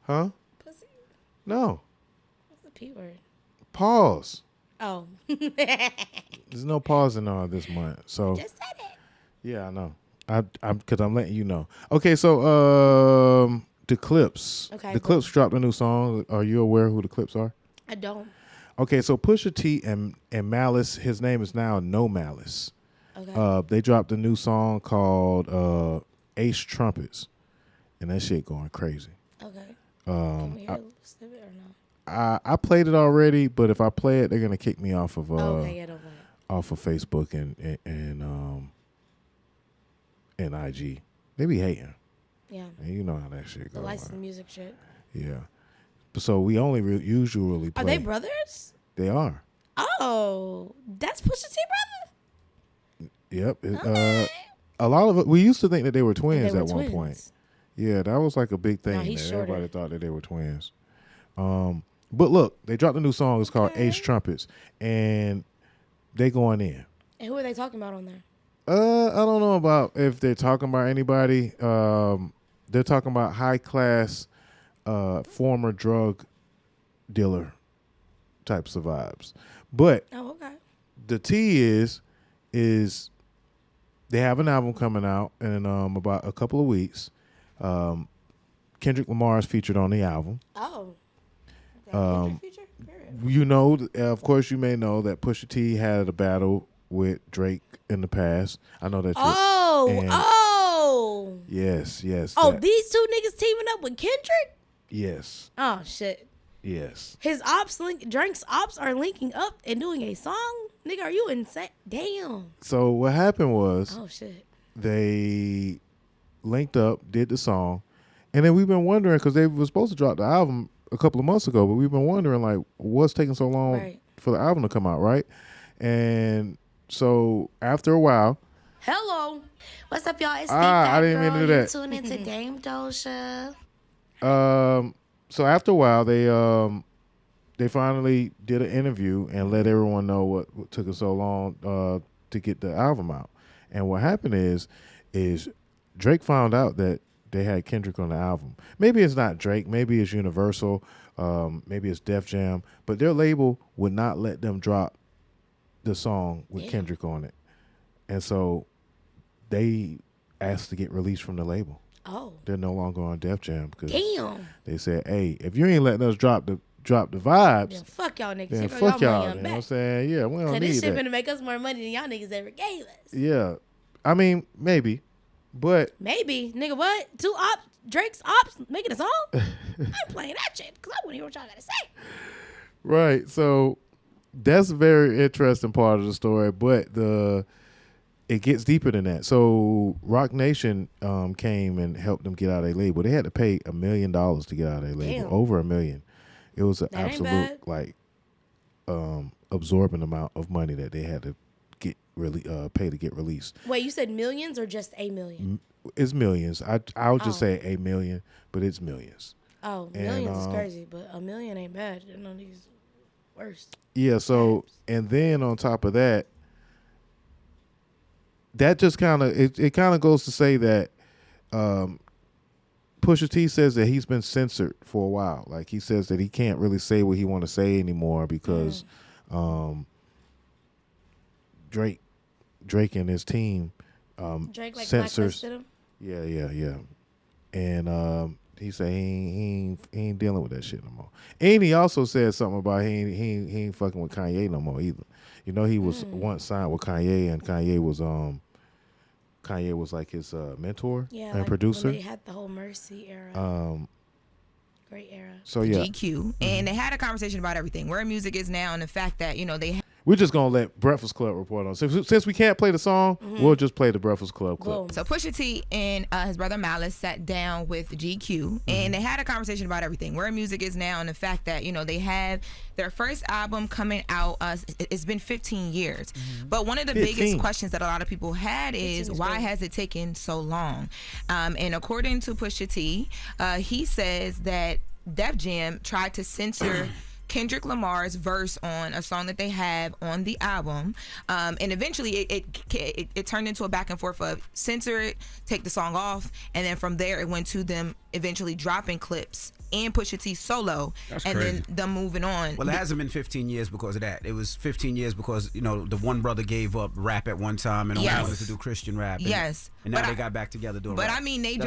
Huh? Pussy. No. What's the P word? Pause. Oh. There's no pause in this month. So Just said it. yeah, I know. I'm letting you know. Okay, so the Clipse. Okay, The cool. Clipse dropped a new song. Are you aware who the Clipse are? I don't. Okay, so Pusha T and Malice, his name is now No Malice. Okay. They dropped a new song called Ace Trumpets. And that shit going crazy. Okay. Can we hear a little snippet or no? I played it already, but if I play it, they're gonna kick me off of Okay, yeah, don't play it. off of Facebook and IG. They be hating. Yeah. And you know how that shit The goes. licensed music shit. Yeah. So we only usually play. Are they brothers? They are. Oh, that's Pusha T brother? Yep. Okay. A lot of it. We used to think that they were They twins were at one point. Yeah, that was like a big thing. No, he's that shorter. everybody thought that they were twins. But look, they dropped a new song. It's called Okay. Ace Trumpets, and they going in. And who are they talking about on there? I don't know about if they're talking about anybody. They're talking about high class, former drug dealer types of vibes. But Oh, okay. the T is they have an album coming out in about a couple of weeks. Kendrick Lamar is featured on the album. Oh. Kendrick feature? Period. You know, of course, you may know that Pusha T had a battle with Drake in the past. I know that. Oh. Yes. Oh, that- these two niggas teaming up with Kendrick? Yes. Oh, shit. Yes. His Drake's ops are linking up and doing a song? Nigga, are you insane? Damn. So what happened was Oh, shit. they linked up, did the song, and then we've been wondering because they were supposed to drop the album a couple of months ago, but we've been wondering like what's taking so long Right. for the album to come out, right? And so after a while, Hello. What's up, y'all? It's I didn't mean to do that. You tune into Dame Doja. so after a while they finally did an interview and let everyone know what took it so long to get the album out. And what happened is Drake found out that they had Kendrick on the album. Maybe it's not Drake, maybe it's Universal, maybe it's Def Jam, but their label would not let them drop the song with Kendrick on it. And so they asked to get released from the label. Oh. They're no longer on Def Jam because Damn. they said, "Hey, if you ain't letting us drop the vibes, Then fuck y'all niggas. then Here go fuck y'all." money You on know what I'm back. saying? Yeah, we don't Cause need this shit that. gonna make us more money than y'all niggas ever gave us. Yeah, I mean maybe, but Maybe. Nigga, what? Drake's ops making a song? I ain't playing that shit because I wanna hear what y'all gotta say. right. So that's a very interesting part of the story, but it gets deeper than that. So Rock Nation came and helped them get out of their label. They had to pay $1 million to get out of their label, Damn. over $1 million. It was an That ain't absolute bad. absorbent amount of money that they had to get pay to get released. Wait, you said millions or just a million? It's millions. I'll just Oh. say $1 million, but it's millions. Oh, And, millions is crazy, but $1 million ain't bad. I know these worse. Yeah. So and then on top of that, that just kind of it kind of goes to say that Pusha T says that he's been censored for a while. Like he says that he can't really say what he want to say anymore because Drake and his team Drake like censors. blacklisted him? Yeah. And he said he ain't dealing with that shit no more. And he also said something about he ain't fucking with Kanye no more either. You know, he was once signed with Kanye, and Kanye was like his mentor and like producer. when they had the whole Mercy era. Great era. So yeah, GQ, and they had a conversation about everything, where music is now, and the fact that they we're just gonna let Breakfast Club report on. Since we can't play the song, we'll just play the Breakfast Club clip. Boom. So Pusha T and his brother Malice sat down with GQ, and they had a conversation about everything, where music is now, and the fact that they had their first album coming out. It's been 15 years, but one of the 15. biggest questions that a lot of people had is 15 is why great. has it taken so long? And according to Pusha T, he says that Def Jam tried to censor Kendrick Lamar's verse on a song that they have on the album, and eventually it turned into a back and forth of censor it, take the song off, and then from there it went to them eventually dropping clips and Pusha T solo, That's and crazy. then them moving on. Well, it hasn't been 15 years because of that. It was 15 years because, you know, the one brother gave up rap at one time and only Yes. wanted to do Christian rap. And, Yes. And now But they got back together doing But rap. I mean, they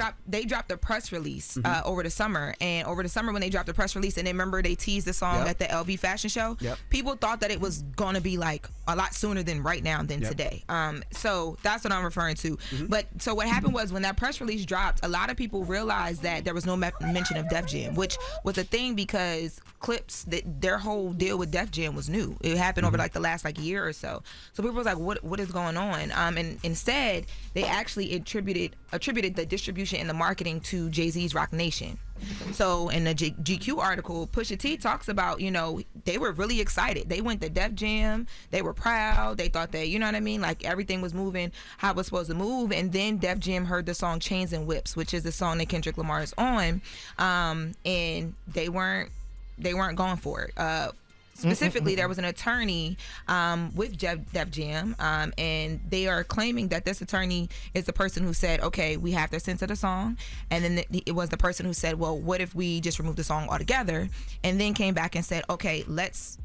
dropped a press release over the summer, and over the summer when they dropped the press release, and then remember they teased the song Yep. at the LV fashion show. Yep. People thought that it was gonna be like a lot sooner than right now than Yep. today. So that's what I'm referring to. But so what happened was when that press release dropped, a lot of people realized that there was no mention of Def Jam, which was a thing because Clipse, their whole deal with Def Jam was new. It happened over like the last like year or so. So people was like, what is going on? And instead they actually attributed the distribution and the marketing to Jay-Z's Rock Nation. So in the GQ article, Pusha T talks about, you know, they were really excited. They went to Def Jam. They were proud. They thought that, you know what I mean? Like everything was moving how it was supposed to move. And then Def Jam heard the song Chains and Whips, which is the song that Kendrick Lamar is on. And they weren't going for it. Specifically, there was an attorney with Def Jam, and they are claiming that this attorney is the person who said, okay, we have to censor the song. And then it was the person who said, well, what if we just remove the song altogether? And then came back and said, okay, let's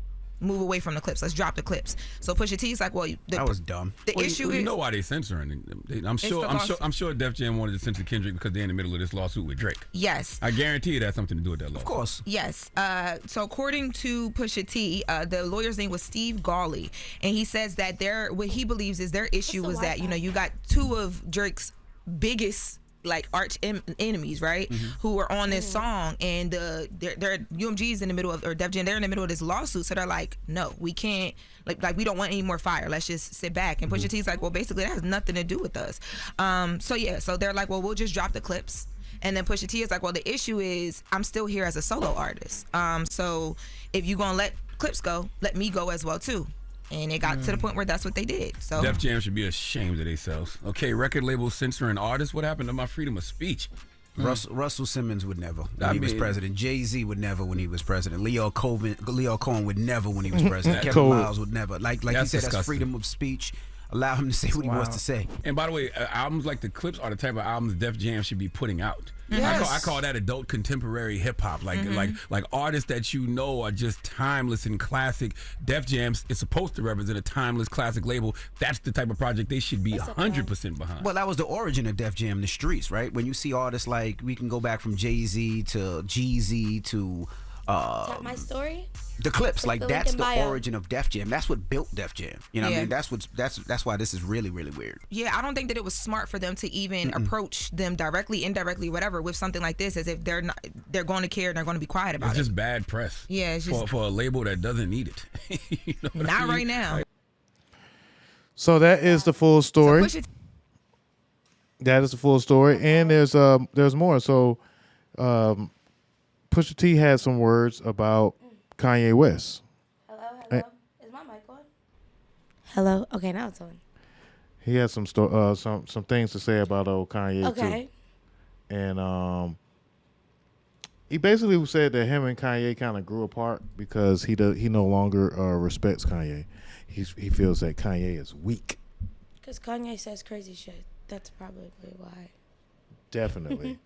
move away from the clips. Let's drop the clips. So Pusha T's like, well, that was dumb. The issue you is, know why they censoring. I'm sure Def Jam wanted to censor Kendrick because they're in the middle of this lawsuit with Drake. yes. I guarantee you that has something to do with that lawsuit. Of course. Yes. So according to Pusha T, the lawyer's name was Steve Gawley, and he says that what he believes is their issue was that, you know, you got two of Drake's biggest like arch enemies, right? Who are on this song, and they're UMG's in the middle of, or Def Jam, they're in the middle of this lawsuit, so they're like, no, we can't, like we don't want any more fire. Let's just sit back. And Pusha T's like, well, basically that has nothing to do with us. So they're like, well, we'll just drop the clips. And then Pusha T is like, well, the issue is I'm still here as a solo artist. So if you gonna let clips go, let me go as well too. And it got to the point where that's what they did. So Def Jam should be ashamed of themselves. Okay, record labels censoring artists. What happened to my freedom of speech? Russell Simmons would never when he was president. Jay-Z would never when he was president. Leo Cohen would never when he was president. Kevin Miles would never. Like you said, that's disgusting. freedom of speech. Allow him to say what he wants to say. And by the way, albums like the Clipse are the type of albums Def Jam should be putting out. Yes. I call that adult contemporary hip hop. Like artists that you know are just timeless and classic. Def Jam is supposed to represent a timeless classic label. That's the type of project they should be 100% behind. Well, that was the origin of Def Jam, the streets, right? When you see artists like, we can go back from Jay-Z to Jeezy to Tell my story. the Clipse, like the that's link in the bio. origin of Def Jam. That's what built Def Jam. You know what I Yeah. mean? That's why this is really, really weird. yeah, I don't think that it was smart for them to even approach them directly, indirectly, whatever, with something like this, as if they're going to care and they're going to be quiet about It's it. just bad press. Yeah, it's just for a label that doesn't need it. You know what I not mean? right now. So that is the full story. Pusha T- That is the full story, and there's more. So, Pusha T had some words about Kanye West. Hello. Is my mic on? Hello. Okay, now it's on. He had some things to say about old Kanye Okay. too, and he basically said that him and Kanye kind of grew apart because he no longer respects Kanye. He feels that Kanye is weak. Because Kanye says crazy shit. That's probably why. Definitely.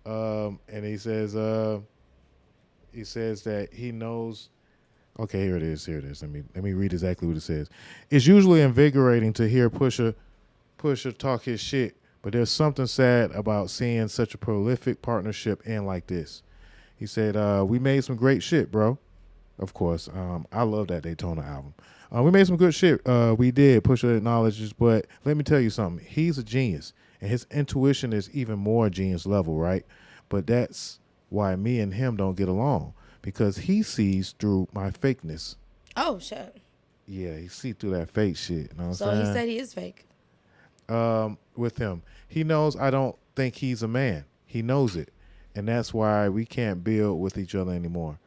And he says that he knows. Okay, here it is. Let me read exactly what it says. It's usually invigorating to hear Pusha talk his shit, but there's something sad about seeing such a prolific partnership end like this. He said, we made some great shit, bro. Of course. I love that Daytona album. We made some good shit. We did. Pusha acknowledges, but let me tell you something. He's a genius, and his intuition is even more genius level, right? But that's why me and him don't get along, because he sees through my fakeness. Oh, shit. Yeah, he see through that fake shit. You know what So I'm he saying? said he is fake. With him. He knows I don't think he's a man. He knows it. And that's why we can't build with each other anymore.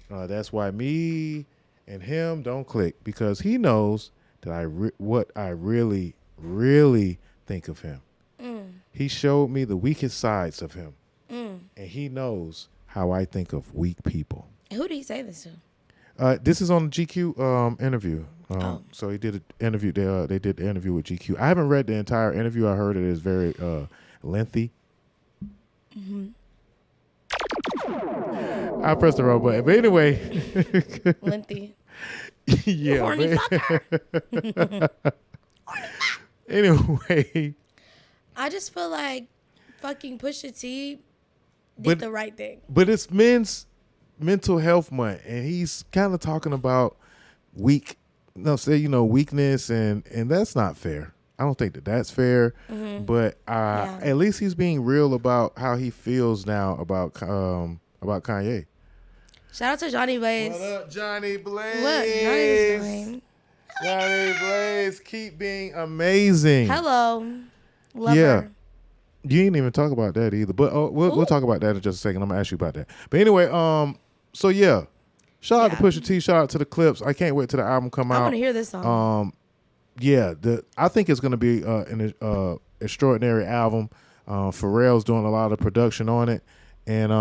That's why me and him don't click, because he knows that what I really, really think of him. He showed me the weakest sides of him. And he knows how I think of weak people. Who did he say this to? This is on the GQ interview. So he did an interview. They did the interview with GQ. I haven't read the entire interview. I heard it is very lengthy. I pressed the wrong button. But anyway. Lengthy. Yeah. Horny fucker. Anyway. I just feel like fucking Pusha T did the right thing. But it's men's mental health month, and he's kind of talking about weakness, and that's not fair. I don't think that's fair. Mm-hmm. But at least he's being real about how he feels now about Kanye. Shout out to Johnny Blaze. What up, Johnny Blaze? Look, Johnny Blaze, keep being amazing. Hello. Love Yeah. her. You didn't even talk about that either. But we'll talk about that in just a second. I'm going to ask you about that. But anyway, so yeah. Shout out to Pusha T. Shout out to the Clipse. I can't wait till the album come out. I want to hear this song. I think it's going to be an extraordinary album. Pharrell's doing a lot of production on it. And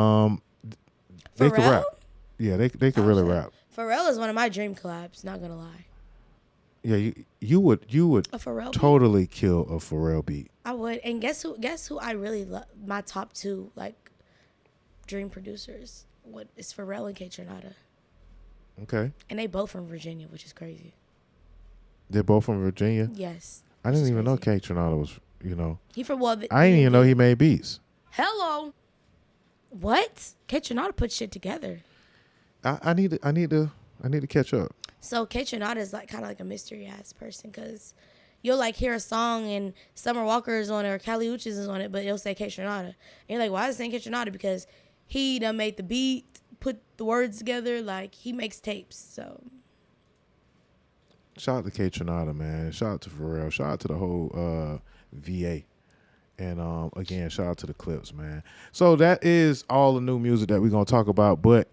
they can rap. Yeah, they can really rap. Pharrell is one of my dream collabs, not going to lie. Yeah, you would a Pharrell totally beat? Kill a Pharrell beat. I would. And guess who I really love? My top two dream producers. What is Pharrell and K Tronada. Okay. And they both from Virginia, which is crazy. They're both from Virginia? Yes. I didn't even know K Tronada was, He from I didn't even know he made beats. Hello. What? K Tronada put shit together. I need to catch up. So K Tronada is kind of like a mystery ass person, because you'll hear a song and Summer Walker is on it or Kali Uchis is on it, but it'll say K Tronada. And you're like, why is it saying K Tronada? Because he done made the beat, put the words together, he makes tapes. So shout out to K Tronada, man. Shout out to Pharrell. Shout out to the whole VA. And again, shout out to the Clipse, man. So that is all the new music that we're gonna talk about. But